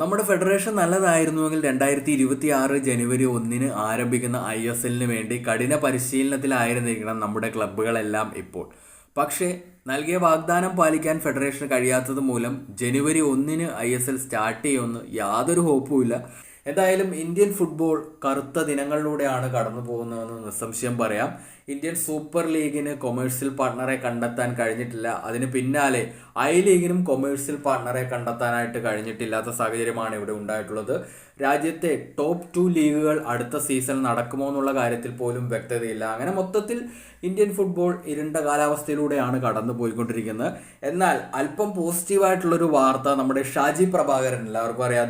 നമ്മുടെ ഫെഡറേഷൻ നല്ലതായിരുന്നുവെങ്കിൽ 2026 ജനുവരി 1 ആരംഭിക്കുന്ന ISLന് വേണ്ടി കഠിന പരിശീലനത്തിലായിരുന്നിരിക്കണം നമ്മുടെ ക്ലബ്ബുകളെല്ലാം ഇപ്പോൾ. പക്ഷേ നൽകിയ വാഗ്ദാനം പാലിക്കാൻ ഫെഡറേഷന് കഴിയാത്തത് മൂലം ജനുവരി 1 ISL സ്റ്റാർട്ട് ചെയ്യുമെന്ന് യാതൊരു ഹോപ്പുമില്ല. എന്തായാലും ഇന്ത്യൻ ഫുട്ബോൾ കറുത്ത ദിനങ്ങളിലൂടെയാണ് കടന്നു പോകുന്നതെന്ന് നിസ്സംശയം പറയാം. ഇന്ത്യൻ സൂപ്പർ ലീഗിന് കൊമേഴ്സ്യൽ പാർട്ണറെ കണ്ടെത്താൻ കഴിഞ്ഞിട്ടില്ല. അതിന് പിന്നാലെ ലീഗിനും കൊമേഴ്സ്യൽ പാർട്ണറെ കണ്ടെത്താനായിട്ട് കഴിഞ്ഞിട്ടില്ലാത്ത സാഹചര്യമാണ് ഇവിടെ ഉണ്ടായിട്ടുള്ളത്. രാജ്യത്തെ ടോപ്പ് 2 ലീഗുകൾ അടുത്ത സീസൺ നടക്കുമോ എന്നുള്ള കാര്യത്തിൽ പോലും വ്യക്തതയില്ല. അങ്ങനെ മൊത്തത്തിൽ ഇന്ത്യൻ ഫുട്ബോൾ ഇരുണ്ട കാലാവസ്ഥയിലൂടെയാണ് കടന്നു പോയിക്കൊണ്ടിരിക്കുന്നത്. എന്നാൽ അല്പം പോസിറ്റീവായിട്ടുള്ളൊരു വാർത്ത നമ്മുടെ ഷാജി പ്രഭാകരൻ, എല്ലാവർക്കും അറിയാം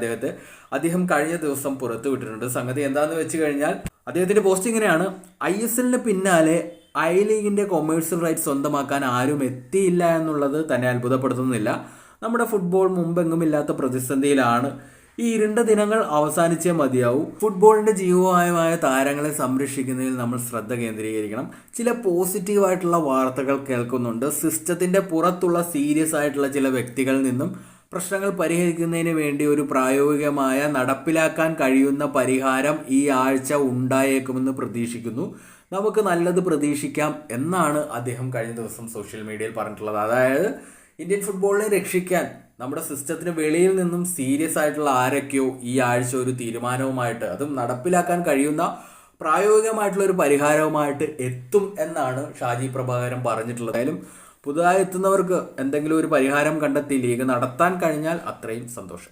അദ്ദേഹം കഴിഞ്ഞ ദിവസം പുറത്തുവിട്ടിട്ടുണ്ട്. സംഗതി എന്താണെന്ന് വെച്ച് കഴിഞ്ഞാൽ അദ്ദേഹത്തിന്റെ പോസ്റ്റ് ഇങ്ങനെയാണ്: ISLന് പിന്നാലെ ലീഗിന്റെ കൊമേഴ്സ്യൽ റൈറ്റ് സ്വന്തമാക്കാൻ ആരും എത്തിയില്ല എന്നുള്ളത് തന്നെ അത്ഭുതപ്പെടുത്തുന്നില്ല. നമ്മുടെ ഫുട്ബോൾ മുമ്പെങ്ങും ഇല്ലാത്ത പ്രതിസന്ധിയിലാണ്. ഈ ഇരുണ്ട ദിനങ്ങൾ അവസാനിച്ചേ മതിയാവൂ. ഫുട്ബോളിന്റെ ജീവവായുവായ താരങ്ങളെ സംരക്ഷിക്കുന്നതിൽ നമ്മൾ ശ്രദ്ധ കേന്ദ്രീകരിക്കണം. ചില പോസിറ്റീവായിട്ടുള്ള വാർത്തകൾ കേൾക്കുന്നുണ്ട്. സിസ്റ്റത്തിന്റെ പുറത്തുള്ള സീരിയസ് ആയിട്ടുള്ള ചില വ്യക്തികളിൽ നിന്നും പ്രശ്നങ്ങൾ പരിഹരിക്കുന്നതിന് വേണ്ടി ഒരു പ്രായോഗികമായ നടപ്പിലാക്കാൻ കഴിയുന്ന പരിഹാരം ഈ ആഴ്ച ഉണ്ടായേക്കുമെന്ന് പ്രതീക്ഷിക്കുന്നു. നമുക്ക് നല്ലത് പ്രതീക്ഷിക്കാം എന്നാണ് അദ്ദേഹം കഴിഞ്ഞ ദിവസം സോഷ്യൽ മീഡിയയിൽ പറഞ്ഞിട്ടുള്ളത്. അതായത് ഇന്ത്യൻ ഫുട്ബോളിനെ രക്ഷിക്കാൻ നമ്മുടെ സിസ്റ്റത്തിന് വെളിയിൽ നിന്നും സീരിയസ് ആയിട്ടുള്ള ആരൊക്കെയോ ഈ ആഴ്ച ഒരു തീരുമാനവുമായിട്ട്, അതും നടപ്പിലാക്കാൻ കഴിയുന്ന പ്രായോഗികമായിട്ടുള്ള ഒരു പരിഹാരവുമായിട്ട് എത്തും എന്നാണ് ഷാജി പ്രഭാകരൻ പറഞ്ഞിട്ടുള്ളത്. എന്തായാലും പുതുതായി എത്തുന്നവർക്ക് എന്തെങ്കിലും ഒരു പരിഹാരം കണ്ടെത്തി ലീഗ് നടത്താൻ കഴിഞ്ഞാൽ അത്രയും സന്തോഷം.